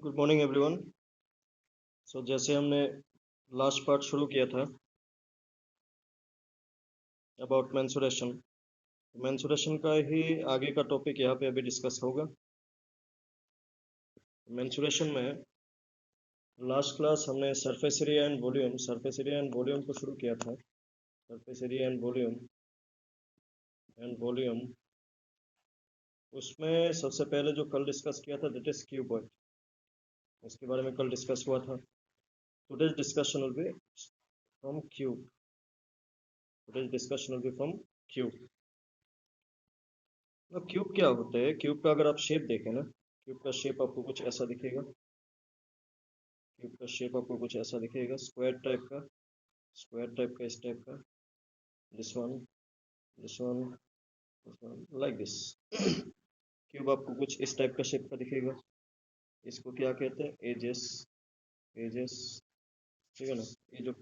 Good morning everyone. सो जैसे हमने last part शुरू किया था अबाउट मेंसुरेशन, मेंसुरेशन का ही आगे का टॉपिक यहाँ पे अभी डिस्कस होगा। मेंसुरेशन में लास्ट क्लास हमने सरफेस एरिया एंड वॉल्यूम को शुरू किया था। सरफेस एरिया एंड वॉल्यूम उसमें सबसे पहले जो कल डिस्कस किया था दैट इज क्यूबॉइड, उसके बारे में कल डिस्कस हुआ था। Today's discussion will be from cube. Cube क्या होते हैं? क्यूब का अगर आप शेप देखें ना, क्यूब का शेप आपको कुछ ऐसा दिखेगा। स्क्वायर टाइप का, इस टाइप का, this one, like this. Cube आपको कुछ इस टाइप का शेप का दिखेगा। इसको क्या कहते हैं? एजेस। ठीक है ना। ये जो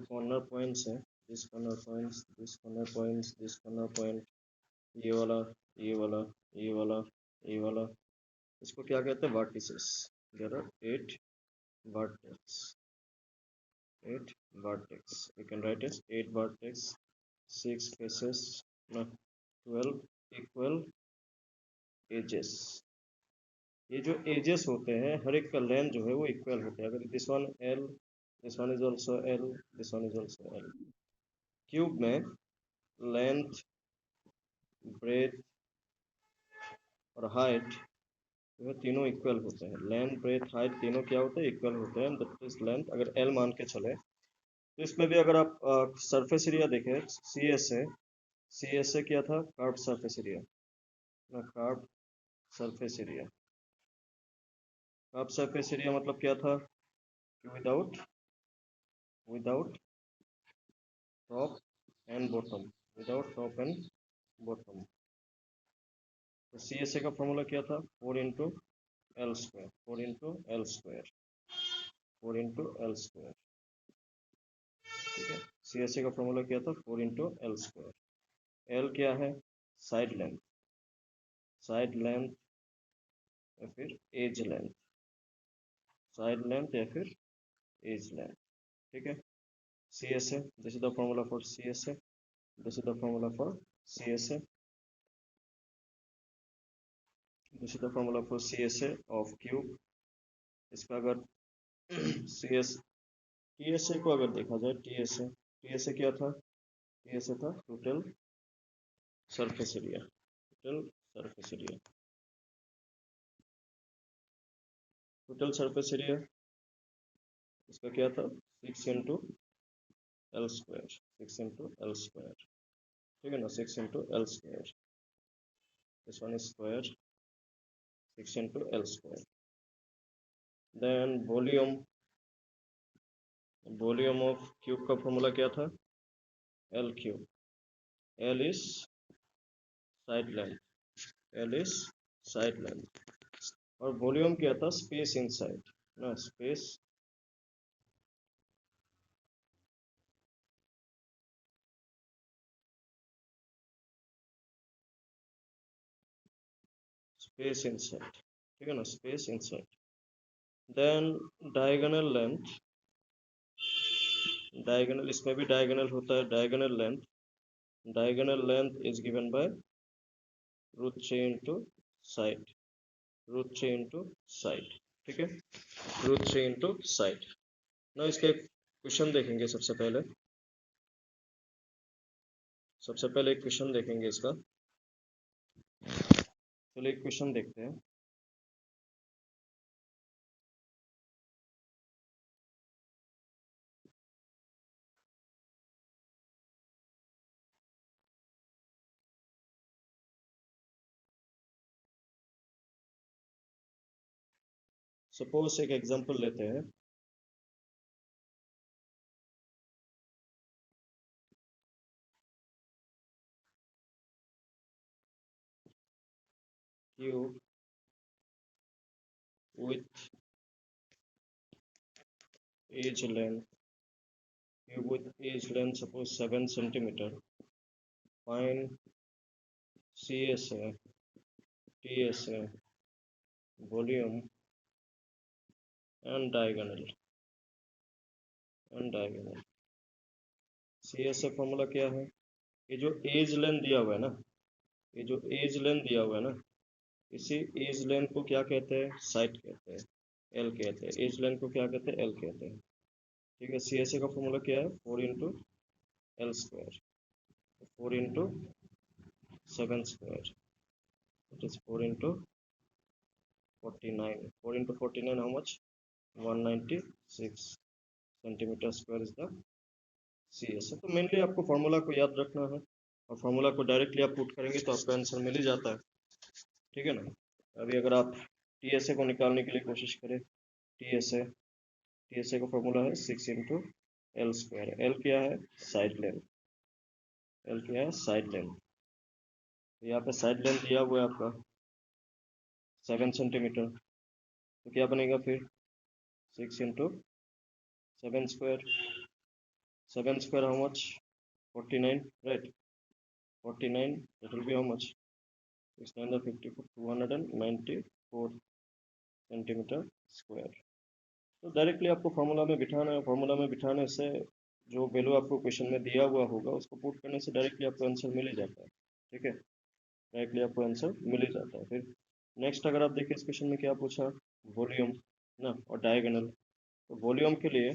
कॉर्नर पॉइंट्स हैं, दिस कॉर्नर पॉइंट, ये वाला, ये वाला, इसको क्या कहते हैं? Vertices. There are 8 vertex. We can write as 8 vertex, 6 faces, 12 equal edges. ये जो एजेस होते हैं हर एक का लेंथ जो है वो इक्वल होता है। अगर this one L, this one is also L, this one is also L. Cube में लेंथ, ब्रेथ और हाइट जो है तीनों इक्वल होते हैं। लेंथ, ब्रेथ, हाइट तीनों क्या होते हैं? इक्वल होते हैं। That is length. अगर एल मान के चले तो इसमें भी अगर आप सरफेस एरिया देखें, सी एस ए क्या था? Curve surface area. मतलब क्या था? विदाउट टॉप एंड बॉटम, तो सी एस ए का फॉर्मूला क्या था? 4 इंटू एल स्क्वायर। ठीक है। सी एस ए का फॉर्मूला क्या था? 4 इंटू एल स्क्वायर। एल क्या है? साइड लेंथ या फिर एज लेंथ। ठीक है। C S A, this is the formula for C S A, this is the formula for C S A of cube. इसका अगर टी एस ए को अगर देखा जाए, टी एस ए क्या था? टी एस ए था टोटल सरफेस एरिया। इसका क्या था? 6 इंटू एल स्क्वायर। ठीक है ना। 6 into L square, this one is square, 6 into L square. Then volume of cube का फॉर्मूला क्या था? L cube. L is side length, और वॉल्यूम क्या था? स्पेस इनसाइड ना, स्पेस इनसाइड। ठीक है ना, space inside. Then diagonal length, इसमें भी डायगोनल होता है। Diagonal length is given by √3 into side. ठीक है, √3 इंटू साइड ना। इसका एक क्वेश्चन देखेंगे सबसे पहले एक क्वेश्चन देखेंगे इसका। चलिए एक क्वेश्चन देखते हैं। सपोज एक एग्जांपल लेते हैं। Cube with edge length suppose 7 centimeter. Find CSA, TSA, volume and diagonal C S का फॉर्मूला क्या है? ये जो एज लेंथ दिया हुआ है ना, ये जो एज लेंथ दिया हुआ है ना, इसी एज लेंथ को क्या कहते हैं? साइड कहते हैं, एल कहते हैं। एज लेंथ को क्या कहते हैं? एल कहते हैं। ठीक है, सी एस का फॉर्मूला क्या है? 4 × L², 4 × 7², it is 4 × 49, 4 × 49 how much? 196 centimetre square is the C S. तो मेनली आपको फार्मूला को याद रखना है, और फार्मूला को डायरेक्टली आप पुट करेंगे तो आपका आंसर मिल ही जाता है। ठीक है ना। अभी अगर आप टी एस ए को निकालने के लिए कोशिश करें, टी एस ए का फॉर्मूला है 6 × L²। एल क्या है? Side length. एल क्या है? Side length. तो यहाँ पे साइड लेंथ दिया हुआ है आपका 7 सेंटीमीटर, तो क्या बनेगा फिर? 6 × 7², 7² how much? 49, right? 49, that will be how much? 6 9 54, 294 centimetre square. तो डायरेक्टली आपको फार्मूला में बिठाना है। फार्मूला में बिठाने से जो वैल्यू आपको क्वेश्चन में दिया हुआ होगा उसको पुट करने से डायरेक्टली आपको आंसर मिल ही जाता है। ठीक है, डायरेक्टली आपको आंसर मिल ही जाता है। फिर नेक्स्ट अगर आप देखिए इस क्वेश्चन में क्या पूछा? वॉल्यूम ना और डायगोनल। तो वॉल्यूम के लिए,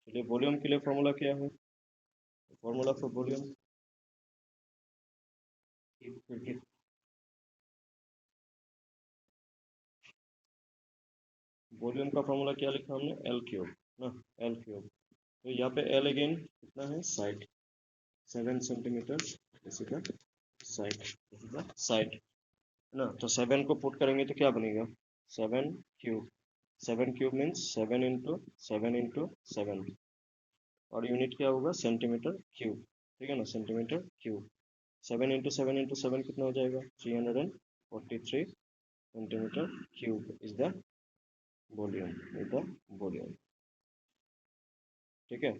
चलिए वॉल्यूम के लिए फॉर्मूला क्या है? फॉर्मूला फॉर वॉल्यूम, वॉल्यूम का फॉर्मूला क्या लिखा हमने? L³ ना, L³। तो यहाँ पे L अगेन कितना है? साइड, 7 सेंटीमीटर इसी का साइड, साइड ना। तो 7 को पुट करेंगे तो क्या बनेगा? 7³ 7³ मीन्स 7 × 7 और यूनिट क्या होगा? Centimetre cube. ठीक है ना, सेंटीमीटर क्यूब। 7 × 7 कितना हो जाएगा? 343 centimetre cube is the volume. ठीक है,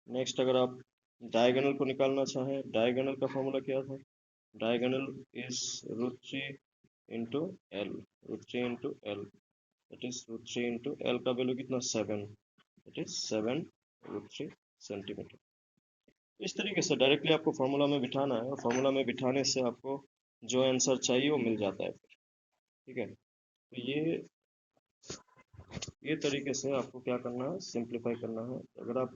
नेक्स्ट अगर आप डायगोनल को निकालना चाहें, डायगोनल का फॉर्मूला क्या था? Diagonal is √3 × L, that is √3 × L का वैल्यू कितना? 7, that is 7√3 सेंटीमीटर। इस तरीके से डायरेक्टली आपको फार्मूला में बिठाना है, और फार्मूला में बिठाने से आपको जो आंसर चाहिए वो मिल जाता है फिर। ठीक है, तो ये तरीके से आपको क्या करना है? सिंप्लीफाई करना है। अगर आप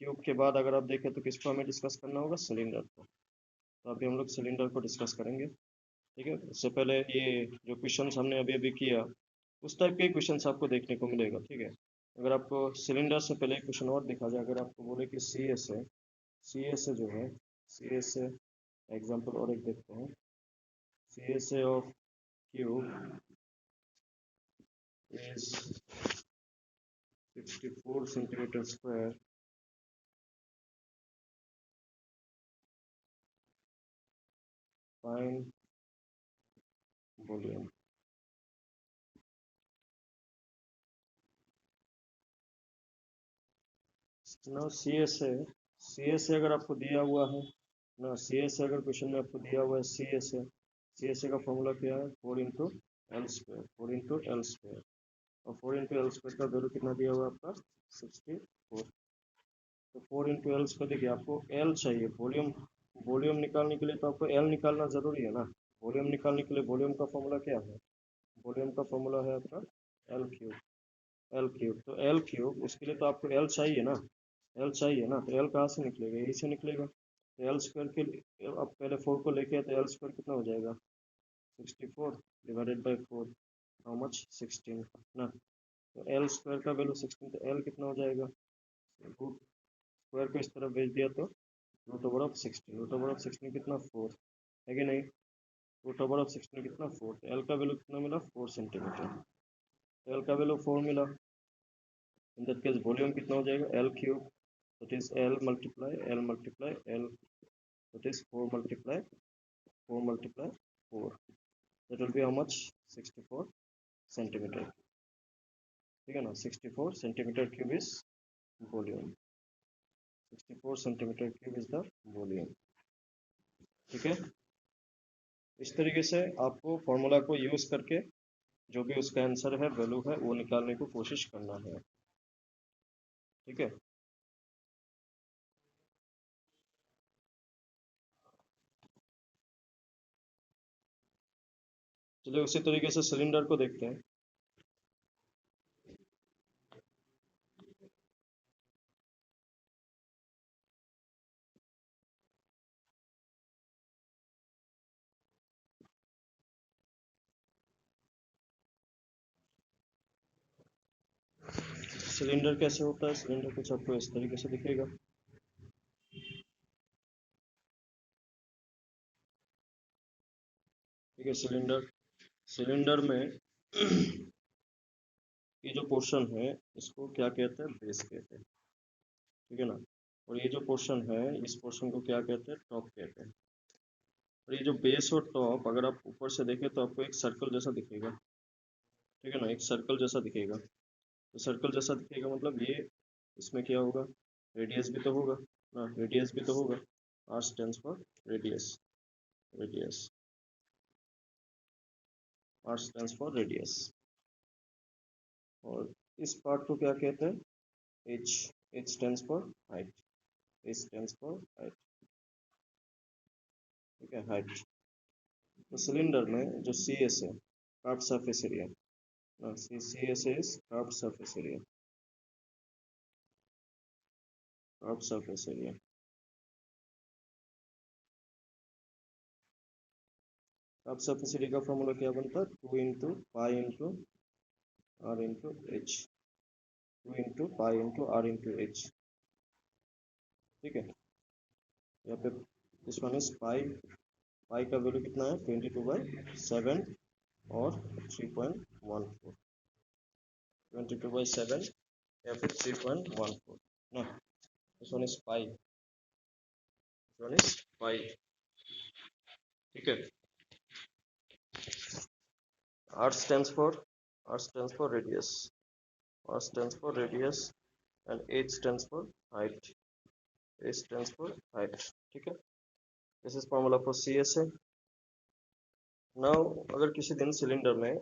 क्यूब के बाद अगर आप देखें तो किसको हमें डिस्कस करना होगा? सिलेंडर को। तो अभी हम लोग सिलेंडर को डिस्कस करेंगे। ठीक है, उससे पहले ये जो क्वेश्चन हमने अभी अभी किया उस टाइप के क्वेश्चन आपको देखने को मिलेगा। ठीक है, अगर आपको सिलेंडर से पहले क्वेश्चन और दिखा जाए, अगर आपको बोले कि सी एस ए जो है, सी एस ए एग्जाम्पल और एक देखते हैं। C S A of cube is 64 centimetre square, find volume. ना सी एस ए अगर आपको दिया हुआ है ना, सी एस ए अगर क्वेश्चन में आपको दिया हुआ है सी एस ए का फॉर्मूला क्या है? 4 × L², 4 × L², और 4 × L² का वैल्यू कितना दिया हुआ है आपका? 64। तो 4 × L², देखिए आपको L चाहिए, वॉल्यूम निकालने के लिए तो आपको L निकालना जरूरी है ना। वॉल्यूम निकालने के लिए वॉल्यूम का फॉर्मूला क्या है? वॉल्यूम का फॉर्मूला है आपका L³। तो L³ उसके लिए तो आपको L चाहिए ना, तो L कहाँ से निकलेगा? यही से निकलेगा। तो L² के लिए अब पहले 4 को लेके तो L² कितना हो जाएगा? 64 डिवाइडेड बाई 4 हाउ मच? 16 ना। तो L² का वैल्यू 16, तो L कितना हो जाएगा? रूट स्क्वायर को इस तरफ भेज दिया तो √16, √16 कितना? 4 है कि नहीं? √16 कितना? 4। तो L का वैल्यू कितना मिला? 4 सेंटीमीटर। तो L का वैल्यू 4 मिला। इन दैट केस वॉल्यूम कितना हो जाएगा? L³ that is L multiply L, that is 4 multiply 4, that will be how much? 64 centimetre. ठीक है ना, 64 centimetre cube is volume, 64 centimetre cube is the volume. ठीक है, इस तरीके से आपको फॉर्मूला को यूज करके जो भी उसका आंसर है, वैल्यू है, वो निकालने की कोशिश करना है। ठीक है। चलिए उसी तरीके से सिलेंडर को देखते हैं। सिलेंडर कैसे होता है? सिलेंडर कुछ आपको इस तरीके से दिखेगा। ठीक है। सिलेंडर सिलेंडर में ये जो पोर्शन है इसको क्या कहते हैं? बेस कहते हैं। ठीक है ना। और ये जो पोर्शन है इस पोर्शन को क्या कहते हैं? टॉप कहते हैं। और ये जो बेस और टॉप अगर आप ऊपर से देखें तो आपको एक सर्कल जैसा दिखेगा। ठीक है ना, एक सर्कल जैसा दिखेगा। तो सर्कल जैसा दिखेगा मतलब ये इसमें क्या होगा? रेडियस भी तो होगा ना, रेडियस भी तो होगा। R stands for radius. Radius. R stands for radius. और इस पार्ट को क्या कहते हैं? H. H stands for height. H stands for height. ठीक है, हाइट। तो सिलेंडर में जो सी एस है, curved surface area, C S is curved surface area. Curved surface area. Curved surface area का फॉर्मूला क्या बनता है? 2 into pi into R into H. 2 into pi into R into H. ठीक है। यहाँ पे this one is pi. Pi का value कितना है? 22/7 और 3.14। 22/7 या फिर 3.14 ना। This one is pi. This one is पाई। ठीक है। R stands for radius. R stands for radius and H stands for height. H stands for height. ठीक है। This is formula for CSA. Now अगर किसी दिन सिलेंडर में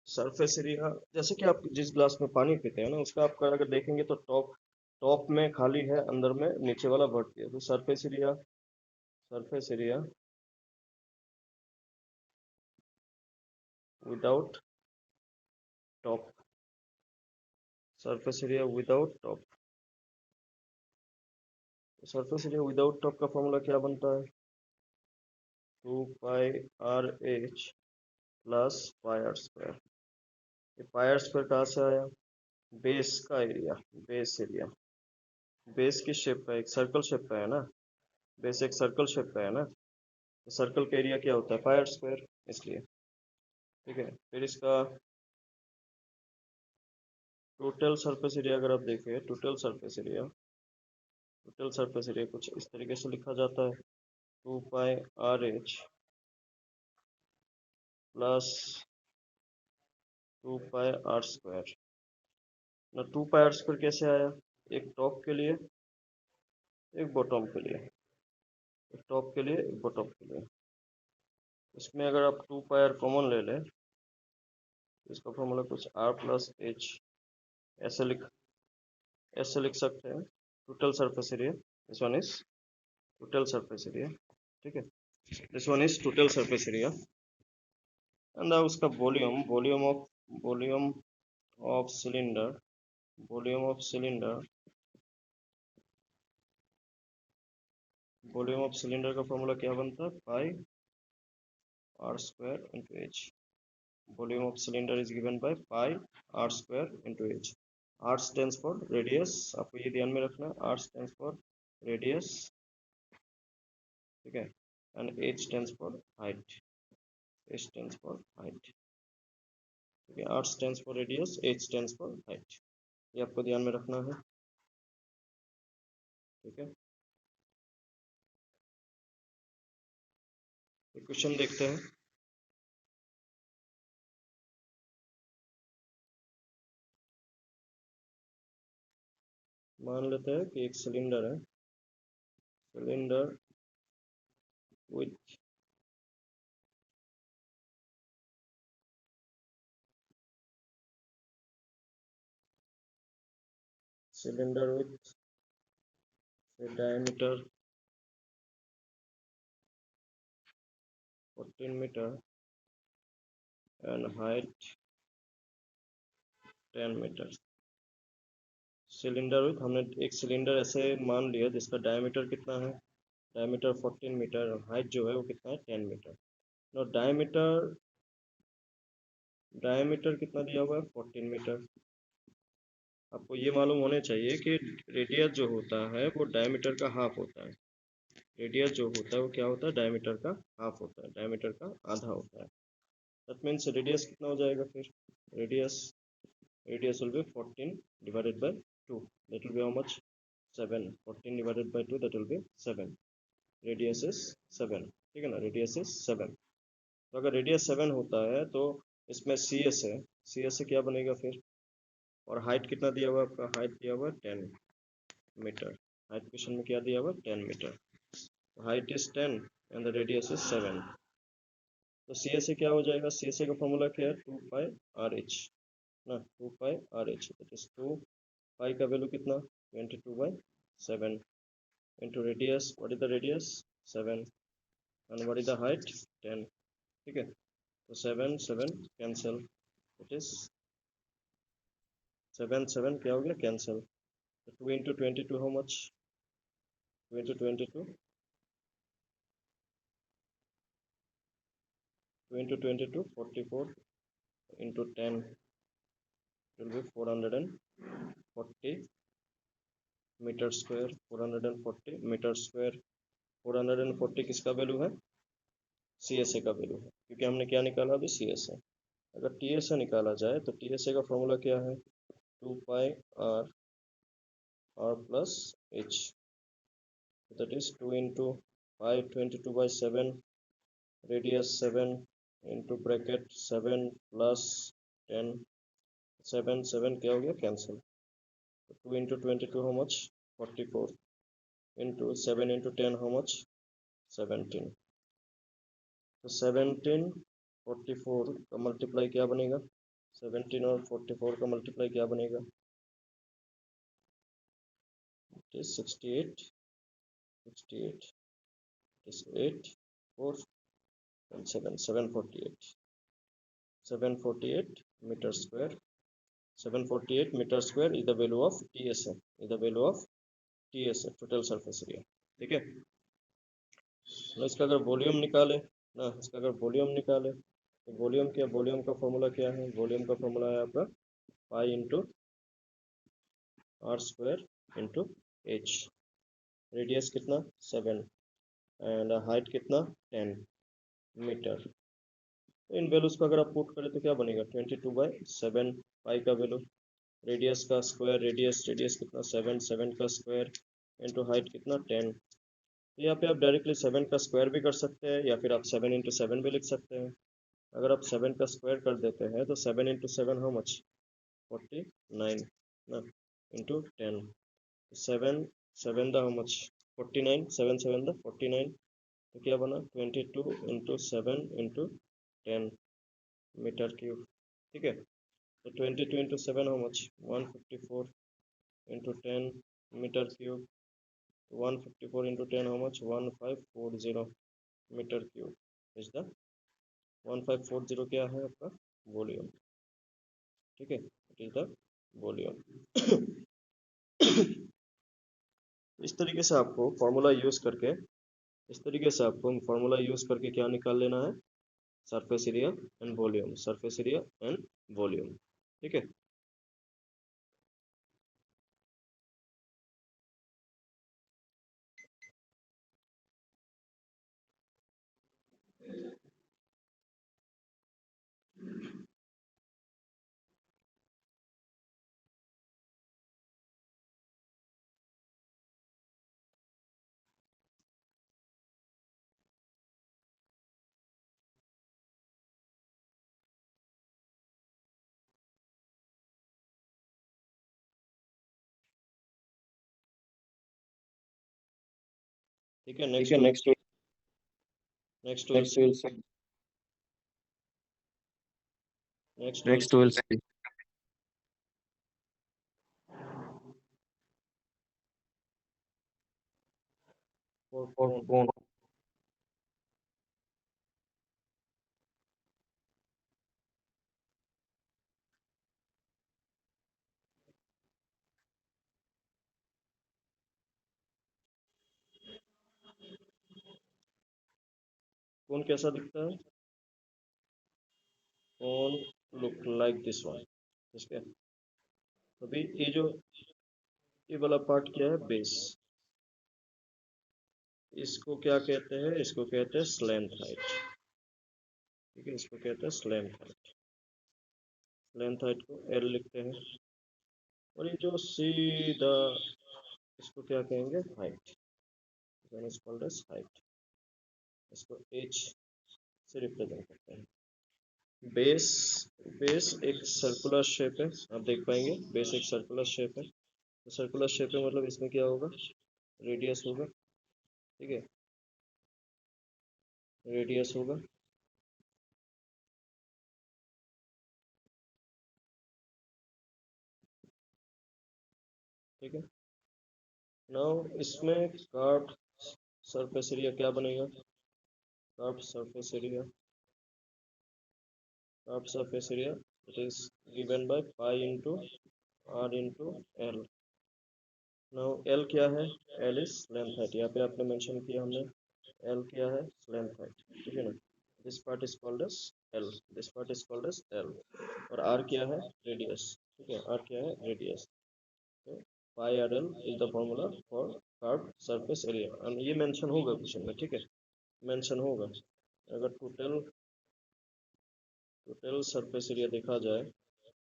surface area, जैसे कि आप जिस ग्लास में पानी पीते हैं ना उसका आप अगर देखेंगे तो टॉप टॉप में खाली है, अंदर में नीचे वाला भर्ती है। तो surface area without top. Surface area without top. Surface area without top का फॉर्मूला क्या बनता है? 2πRH plus pi are square. ये पाई आर स्क्वायर कहाँ से आया? बेस का एरिया। Base area. बेस किस शेप का? एक सर्कल शेप का है ना। बेस एक सर्कल शेप का है ना। तो सर्कल का एरिया क्या होता है? पाई आर स्क्वायर, इसलिए। ठीक है। फिर इसका टोटल सरफेस एरिया अगर आप देखें, टोटल सरफेस एरिया कुछ इस तरीके से लिखा जाता है। 2πRH प्लस 2πR स्क्वायर ना। 2πR स्क्वायर कैसे आया? एक टॉप के लिए, एक बॉटम के लिए। एक टॉप के लिए, एक बॉटम के लिए। इसमें अगर आप 2πR कॉमन ले लें तो इसका फॉर्मूला कुछ R प्लस H ऐसे लिख सकते हैं। Total surface area, this one is total surface area. ठीक है। This one is total surface area and उसका volume of cylinder volume of cylinder volume of cylinder का फॉर्मूला क्या बनता है? Pi are square into h. Volume of cylinder is given by pi are square into h. R stands for radius, आपको ये ध्यान में रखना है। Are stands for radius. ठीक है। And H stands for height. H stands for height. ठीक है। Are stands for radius, H stands for height. ये आपको ध्यान में रखना है। ठीक है। क्वेश्चन देखते हैं। मान लेते हैं कि एक सिलेंडर है। Cylinder with cylinder with say diameter 14 meter and height 10 meter। Cylinder with हमने एक सिलेंडर ऐसे मान लिया जिसका डायमीटर कितना है, डायमीटर 14 मीटर, हाइट जो है वो कितना है 10 मीटर। और डायमीटर कितना दिया हुआ है 14 मीटर। आपको ये मालूम होने चाहिए कि रेडियस जो होता है वो डायमीटर का हाफ होता है। रेडियस जो होता है वो क्या होता है, डायमीटर का हाफ होता है, डायमीटर का आधा होता है। दैट मीन्स रेडियस कितना हो जाएगा फिर, radius will be 14 divided by 2, that will be how much, 7। 14 divided by 2, that will be 7। Radius is 7, ठीक है ना, रेडियस इज 7। तो अगर रेडियस 7 होता है तो इसमें सी एस है, सी एस से क्या बनेगा फिर, और हाइट कितना दिया हुआ है आपका, हाइट दिया हुआ है 10 मीटर। हाइट क्वेश्चन में क्या दिया हुआ है 10 metre, height is 10 and the radius is 7। तो सी एस से क्या हो जाएगा, सी एस का फॉर्मूला क्या है 2 पाई आर एच ना, 2 pi R H, that is 2 पाई का वैल्यू कितना 22/7 into radius, what is the radius 7 and what is the height 10, ठीक है। तो 7 7 कैंसिल, इट इज 7 7 क्या हो गया कैंसिल। तो 2 into 22 how much, 2 into 22, 2 into 22 44 into 10 will be 440 metre square, 440 metre square. 440 किसका वैल्यू है, सी एस ए का वैल्यू है, क्योंकि हमने क्या निकाला अभी सी एस ए। अगर टी एस ए निकाला जाए तो टी एस ए का फॉर्मूला क्या है 2 pi r r plus h, that is 2 into pi 22/7 radius 7 into bracket 7 plus 10, 7 7 क्या हो गया cancel. 2 into 22 how much 44 into 7 into 10 how much 17। तो 17 44 का मल्टीप्लाई क्या बनेगा, 17 और 44 का मल्टीप्लाई क्या बनेगा, it is 68 68 is 8 4 and 7 748 748 meter square, 748 meter square is the value of TSA, is the value of TSA total surface area, ठीक है। तो इसका अगर वॉल्यूम निकाले ना, इसका अगर वॉल्यूम निकाले तो वॉल्यूम क्या, वॉल्यूम का फॉर्मूला क्या है, वॉल्यूम का फॉर्मूला है आपका pi into R square into H. Radius कितना 7 एंड हाइट कितना 10 मीटर। तो इन वैल्यूज को अगर आप पुट करें तो क्या बनेगा 22/7 पाई का वैल्यू, रेडियस का स्क्वायर, रेडियस कितना 7 7 का स्क्वायर इंटू हाइट कितना 10। तो यहाँ पे आप डायरेक्टली 7 का स्क्वायर भी कर सकते हैं या फिर आप 7 into 7 भी लिख सकते हैं। अगर आप 7 का स्क्वायर कर देते हैं तो 7 into 7 हाउ मच 49 ना into 10, 7 7 the how much 49, 7 7 the 49, तो क्या बना 22 into 7 into 10 मीटर क्यूब, ठीक है। तो 22 into 7 how much 154 into 10 metre cube, 154 into 10 how much 1540 metre cube is the 1540 क्या है आपका वॉल्यूम, ठीक है, इट इज द वॉल्यूम। इस तरीके से आपको फॉर्मूला यूज करके, इस तरीके से आपको फॉर्मूला यूज करके क्या निकाल लेना है, surface area and volume, surface area and volume, ठीक है। ठीक है, next next next Next we'll see. Next Next we'll see. for कौन cone. कौन कैसा दिखता है? कौन लुक लाइक दिस वन। ठीक है, अभी ये जो ये वाला पार्ट क्या है? बेस। इसको क्या कहते हैं? इसको कहते हैं स्लेंथ हाइट। ठीक है, इसको कहते हैं स्लेंथ हाइट। स्लेंथ हाइट को एल लिखते हैं। और ये जो सीधा, इसको क्या कहेंगे? Height. Then is called as height. इसको एच से रिप्रेजेंट करते हैं। बेस, बेस एक सर्कुलर शेप है, आप देख पाएंगे बेस एक सर्कुलर शेप है। तो सर्कुलर शेप है मतलब इसमें क्या होगा? रेडियस होगा। ठीक है, रेडियस होगा। ठीक है, नाउ इसमें कर्व सरफेस एरिया क्या बनेगा? Curve surface area, curve surface area it is given by pi into R into L. Now L क्या है? L is length height. यहाँ पे आपने मेंशन किया हमने, एल क्या है? Length height. ठीक है ना, this part is called as L, this part is called as L. और आर क्या है? रेडियस। ठीक है, आर क्या है? रेडियस। तो pi r l is the formula for curve surface area. And ये मेंशन होगा क्वेश्चन में। ठीक है, मेंशन होगा। अगर टोटल टोटल सरफेस एरिया देखा जाए,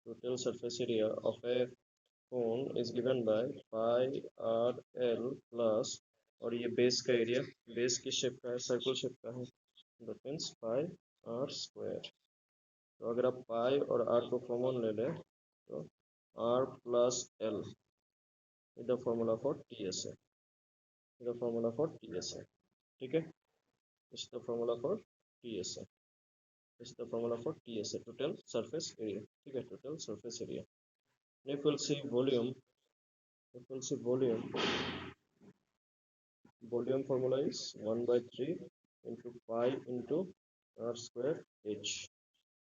total surface area of A cone is given by pi r L plus, और ये बेस का एरिया, बेस की शेप का है, सर्कुलर शेप का है, that means pi are square. तो अगर आप पाई और आर को कॉमन ले लें तो R plus L is the formula for T S A, the formula for T S A. ठीक है, is the formula for T S A, is the formula for T S A, total surface area. ठीक है, total surface area. if we'll see volume, if we'll see volume, volume formula is 1 by 3 into pi into r square h.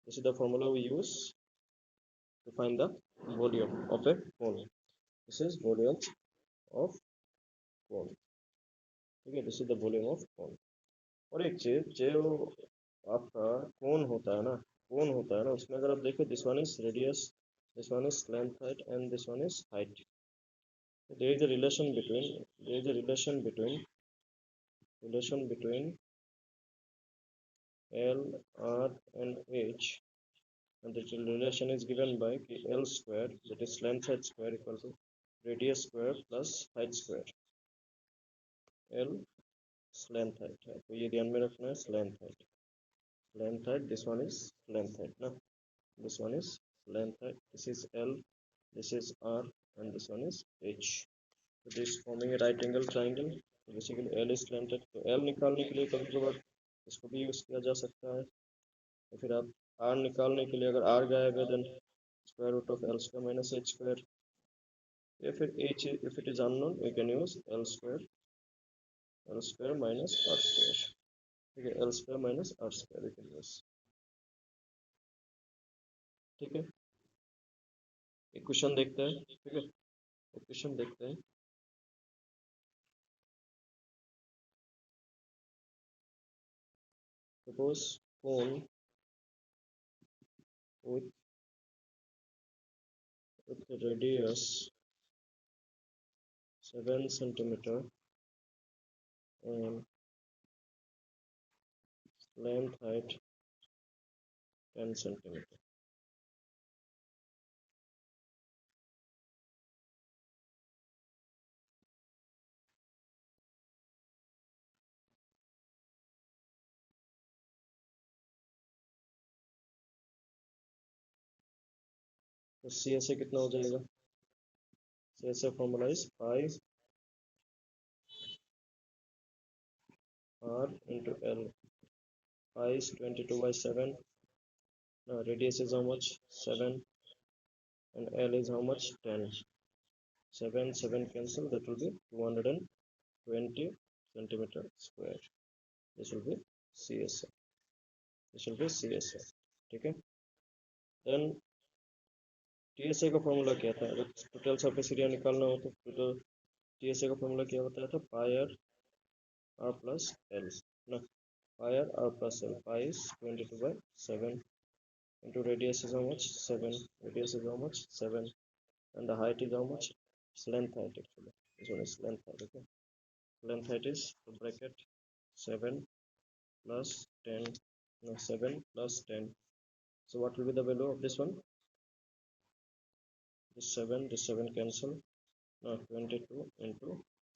This is the formula we use to find the volume of a cone. This is volume of cone. ठीक है, this is the volume of cone. और एक चीज जो आपका कोन होता है ना, कोन होता है ना, उसमें अगर आप देखो this one is radius, this one is length height and this one is height. There is a relation between, there is a relation between L, R and H, and the relation is given by L square, that is length height square, equal to radius square plus height square। L length height है, तो ये ध्यान में रखना है, length height, length height, this one is length height ना, this one is length height, this is L, this is R and this one is H। so this forming a right angle triangle, basically L is length height। तो L निकालने के लिए कभी कभार इसको भी use किया जा सकता है। तो फिर आप R निकालने के लिए अगर R गायब है, then square root of L square minus H square। if it is unknown, we can use L square minus R square। ठीक है, L square minus R square we can use। ठीक है, एक क्वेश्चन देखते हैं। ठीक है, एक क्वेश्चन देखते हैं। Suppose cone with radius 7 centimeter and length height 10 centimeter। तो सी एस ए कितना हो जाएगा? C S A formula is pi R into L. Pi is 22 by 7। now radius is how much? 7 and L is how much? 10। 7 7 cancel, that will be 220 centimeter square. This will be CSA. This will be CSA. ठीक है. Then TSA का formula क्या था? अगर total surface area निकालना हो तो total TSA का फॉर्मूला क्या बताया था? पाई r plus l. No, pi r plus l. Pi is 22/7 into radius is how much? 7. Radius is how much? 7. And the height is how much? It's length height actually. This one is length height. Okay. Length height is bracket 7 plus 10. No, 7 plus 10. So what will be the value of this one? This 7 cancel. Now 22 into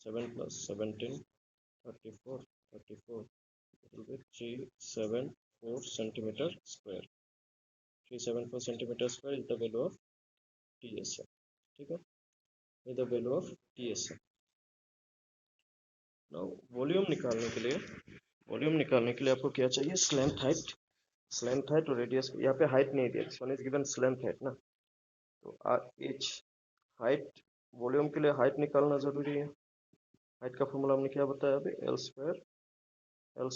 7 plus 17, 34. It will be 374 centimeter square. 374 centimeter square is the value of TSA. ठीक है, is the value of TSA. Now volume निकालने के लिए आपको क्या चाहिए? Slant height और radius. यहाँ पे हाइट नहीं दिया, this one is given slant height ना. तो एच हाइट, वॉल्यूम के लिए हाइट निकालना जरूरी है. हाइट का फॉर्मूला हमने क्या बताया अभी? L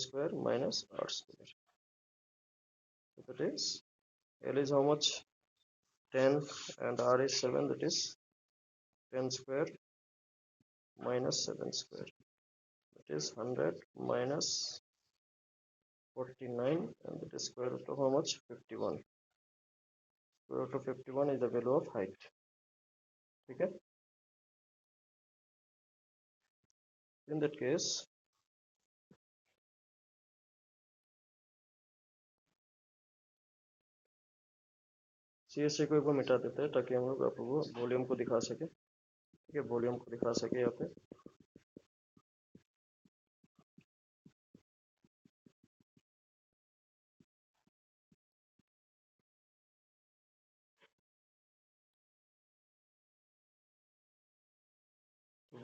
square minus R square. That is L is how much? 10 and R is 7, that is 10 square minus 7 square, that is 100 minus 49, and that is square root of how much? 51. Square root of 51 is the value of height. Okay. In that case, CSA को एक बार मिटा देते हैं ताकि हम लोग आपको volume को दिखा सके. ठीक है, वॉल्यूम को दिखा सके यहाँ पे.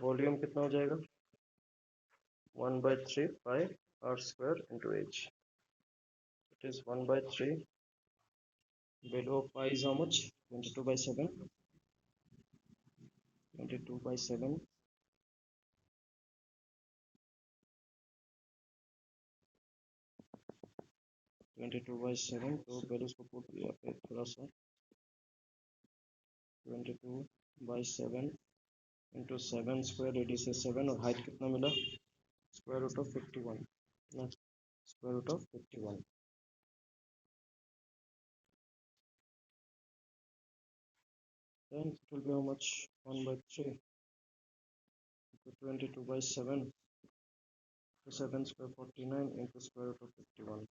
वॉल्यूम कितना हो जाएगा? 1/3 pi r square into h. It is 1/3. Value of pi is how much? 22/7. 22/7. 22/7. तो वैल्यूज को पुट किया पे थोड़ा सा. 22/7 इंटू 7 स्क्वायर, रेडियस है 7 और हाइट कितना मिला? Square root of 51. Square root of 51. Then it will be how much? 1/3 into 22/7 to 7 square 49 into square root of 51.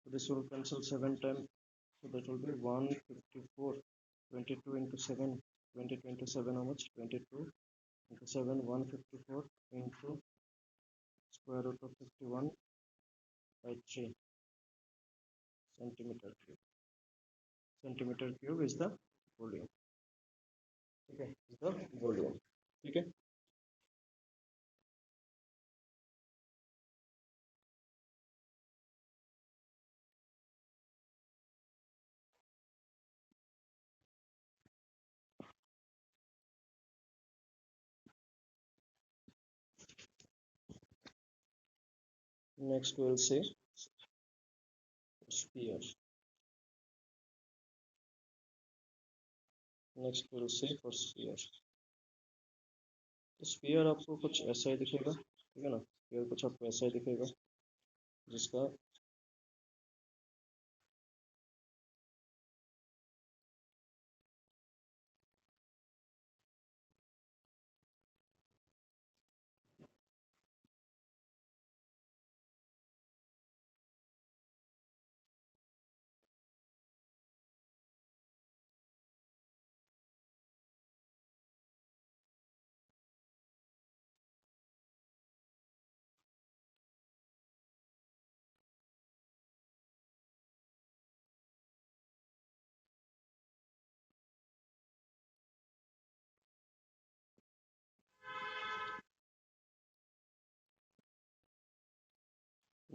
So this will cancel 7 times. So that will be 154. 22 into 7. 22 into 7 how much? 22 into 7, 154 into square root of 51/3 centimeter cube. Centimeter cube is the volume. Okay, is the volume. Okay. Next we will see sphere. Next we will see for sphere. तो sphere आपको कुछ ऐसा ही दिखेगा. ठीक है ना. Sphere कुछ आपको ऐसा ही दिखेगा जिसका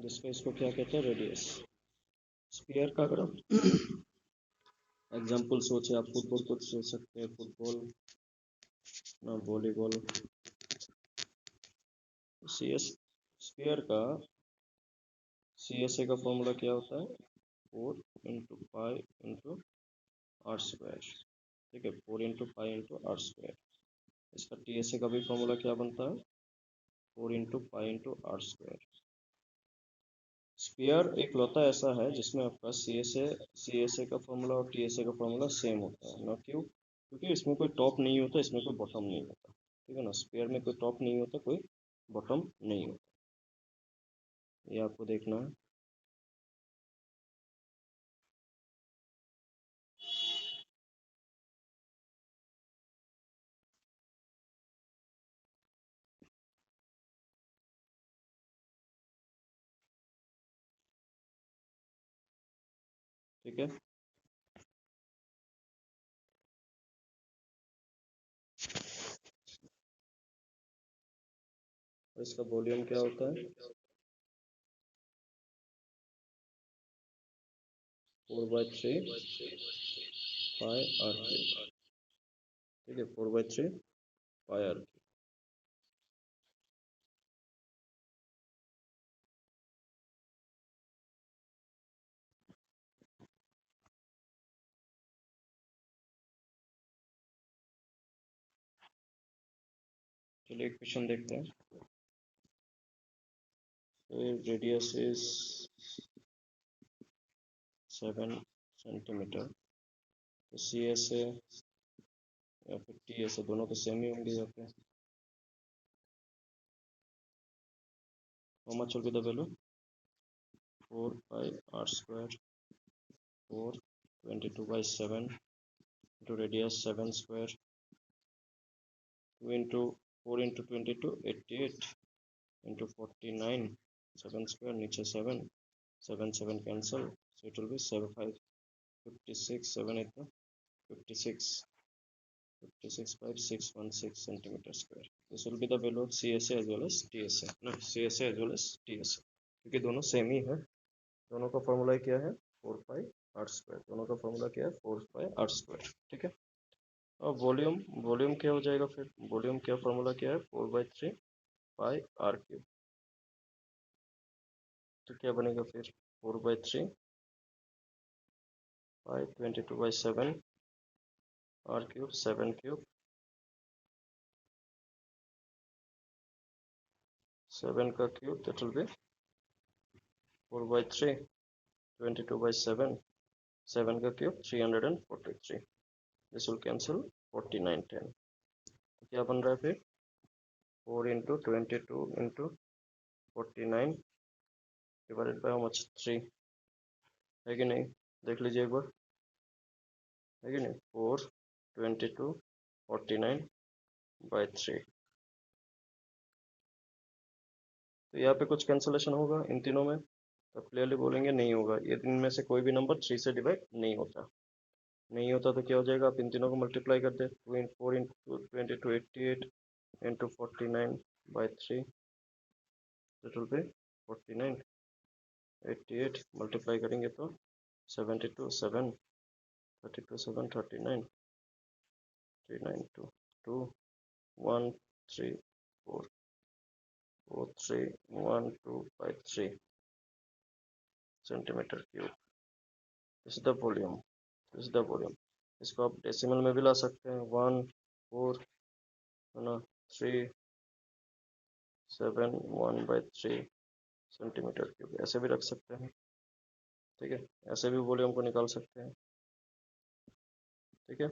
जिसका इसको क्या कहते हैं? रेडियस. स्फीयर का अगर आप एग्जाम्पल सोचे, आप फुटबॉल को सोच सकते हैं. फुटबॉल ना, वॉलीबॉल. CS स्फीयर का सी एस ए का फॉर्मूला क्या होता है? 4 × π × r²। ठीक है, 4 × π × r²। इसका टी एस ए का भी फॉर्मूला क्या बनता है? 4 × π × r²। स्फीयर एक लौता ऐसा है जिसमें आपका सी एस ए का फॉर्मूला और टी एस ए का फॉर्मूला सेम होता है ना। क्यों? क्योंकि इसमें कोई टॉप नहीं होता, इसमें कोई बॉटम नहीं होता। ठीक है ना, स्फीयर में कोई टॉप नहीं होता, कोई बॉटम नहीं होता, ये आपको देखना है। ठीक है, और इसका वॉल्यूम क्या होता है? 4/3 π r³। ठीक है, 4/3 π r³। चलिए एक क्वेश्चन देखते हैं। Radius is 7 centimetre. तो सी एस ए या फिर टी एस ए दोनों तो सेम ही होंगे यहाँ पे। How much will be the value? 4πr², 4 22/7 into radius 7², 2 into 4 into 22 88 into 49, 7² नीचे 7, 7 cancel, so it will be 7 5 56 7 8 56 56.616 centimeter square. This will be the value of CSA as well as TSA. No, CSA as well as TSA, क्योंकि दोनों same ही है। दोनों का formula क्या है? 4πr²। दोनों का फॉर्मूला क्या है? 4πr²। ठीक है, अब वॉल्यूम क्या हो जाएगा फिर? वॉल्यूम क्या फॉर्मूला क्या है? 4/3 πr³। तो क्या बनेगा फिर? 4/3 π22/7 r³, 7³ 7 का क्यूब, दैट विल बी 4/3 22/7 7 का क्यूब 343। This will cancel 49 10। तो क्या बन रहा है फिर? 4 × 22 × 49 डिवाइडेड बाय हाउ मच? 3। है कि नहीं? देख लीजिए एक बार, है कि नहीं? 4 22 49/3। तो यहाँ पे कुछ कैंसलेशन होगा इन तीनों में, तो क्लियरली बोलेंगे नहीं होगा। ये इनमें से कोई भी नंबर 3 से डिवाइड नहीं होता। नहीं होता तो क्या हो जाएगा? आप इन तीनों को मल्टीप्लाई कर दे। 4 × 22 88 × 49/3, दैट विल बी 49। 88 मल्टीप्लाई करेंगे तो 72 7 32 7 39 392 2 1 3 4 4 3 1 2 5 3 centimetre cube. This is the volume, this is the volume. इसको आप डेसिमल में भी ला सकते हैं। 1 4 है ना 3 7 1/3 सेंटीमीटर क्यूब, ऐसे भी रख सकते हैं। ठीक है, ऐसे भी वॉल्यूम को निकाल सकते हैं। ठीक है,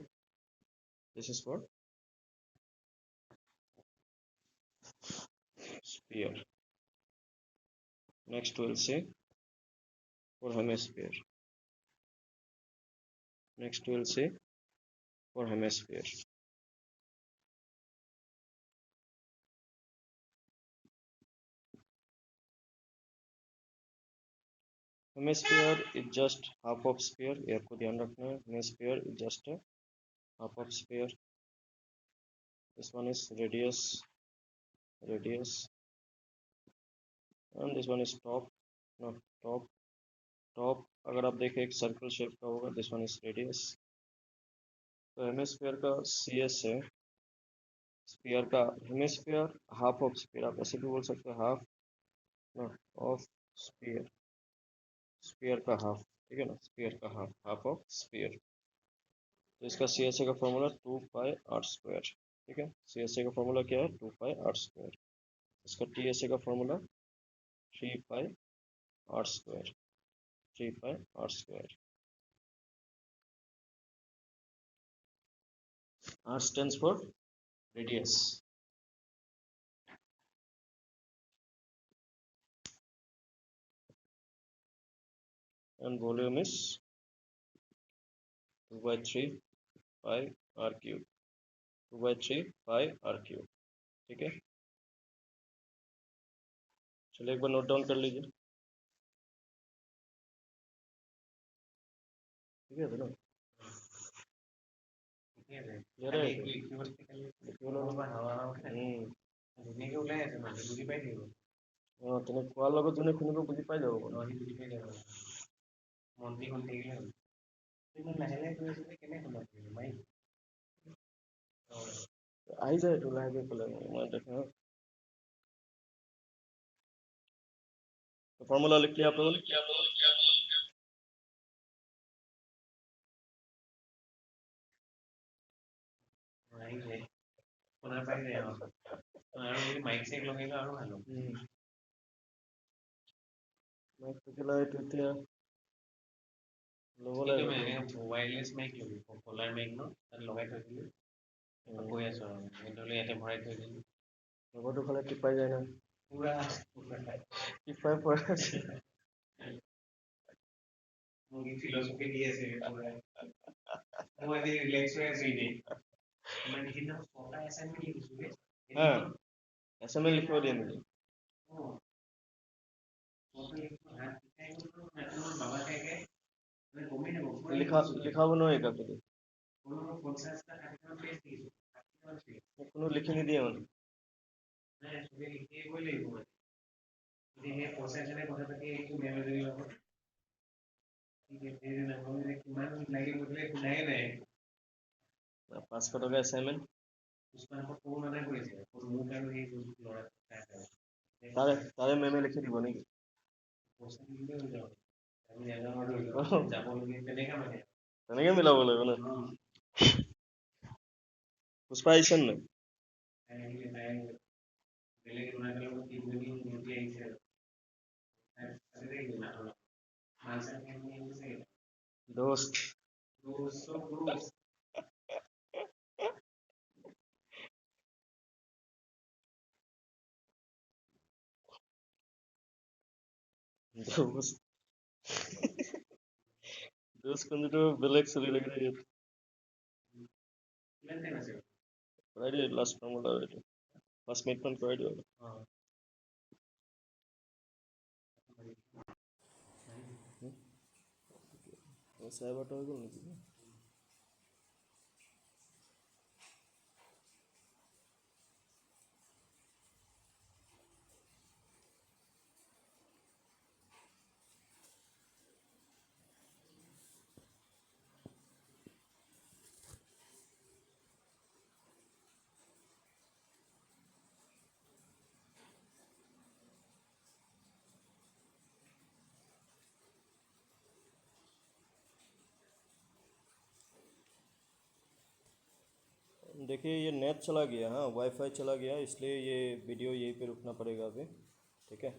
this is for sphere. Next will say for hemisphere. Next we will see for hemisphere. Hemisphere is just half of sphere, ये आपको ध्यान रखना है। Hemisphere is just a half of sphere. This one is radius, and this one is top. No, top अगर आप देखें एक circle shape का होगा। This one is radius. तो हेमिस्फीयर का CS है, स्फीयर का हेमिस्फीयर हाफ ऑफ स्फीयर, आप ऐसे भी बोल सकते हैं हाफ ना, ऑफ स्पीयर, स्पीयर का हाफ, ठीक है ना, स्पीयर का हाफ, हाफ ऑफ स्पीयर। तो इसका सी एस ए का फॉर्मूला 2 पाई r² ठीक है। सी एस ए का फॉर्मूला क्या है? 2 पाई r²। इसका टी एस ए का formula 3 pi r², 3 pi r²। R stands for radius, and volume is 2/3 pi r³, 2/3 pi r³, ठीक है। चलिए एक बार नोट डाउन कर लीजिए, ठीक है ना। यार তুমি কোৱাৰ লগত যোনে শুনিব বুজি পাই যাব আহি যায় এইটো লাহেকে ক'লে মই দেখা। फॉर्मूला लिख लिया आप लोगों ने? মাইক থাকিলে এইটো এতিয়া ল'ব লাগিব। ৱায়াৰলেছ মাইক ল'বি, কলাৰ মাইক ন, তাত লগাই থৈ দিবি। কৈ আছো আৰু সেইটো ইয়াতে ভৰাই থৈ দিবি। লগৰটো ফালে টিপাই যায় ন পুৰা টিপাই পৰা মোক ফিলচফি দি আছে পুৰা। মই আজি ৰিলেক্স হৈ আছো এনেই। মই সেইদিনা ছটা এছাইনমেণ্ট লিখিছো ৰে। হা, এছাইনমেণ্ট লিখিব দিয়ে নেকি? লিখাব নোৱাৰি কাকো, কোনো লিখি নিদিয়ে মানে। $500 এছাইনমেণ্ট তাৰে তাৰে মেমে লিখি দিব নেকি? তেনেকে মিলাব লাগিব ন। পুষ্পা আহিছে নাই? দোস্ত দোস্ত দোস্ত কোনটো বেলেগ চলি লাগে ইয়াত। কৰাই দিয়ে লাষ্ট ফৰ্মুলা এইটো 5 মিনিটমান কৰাই দিওঁ। চাৰে 12টা হৈ গ'ল নেকি? देखिए ये नेट चला गया, हाँ वाईफाई चला गया, इसलिए ये वीडियो यहीं पे रुकना पड़ेगा अभी, ठीक है।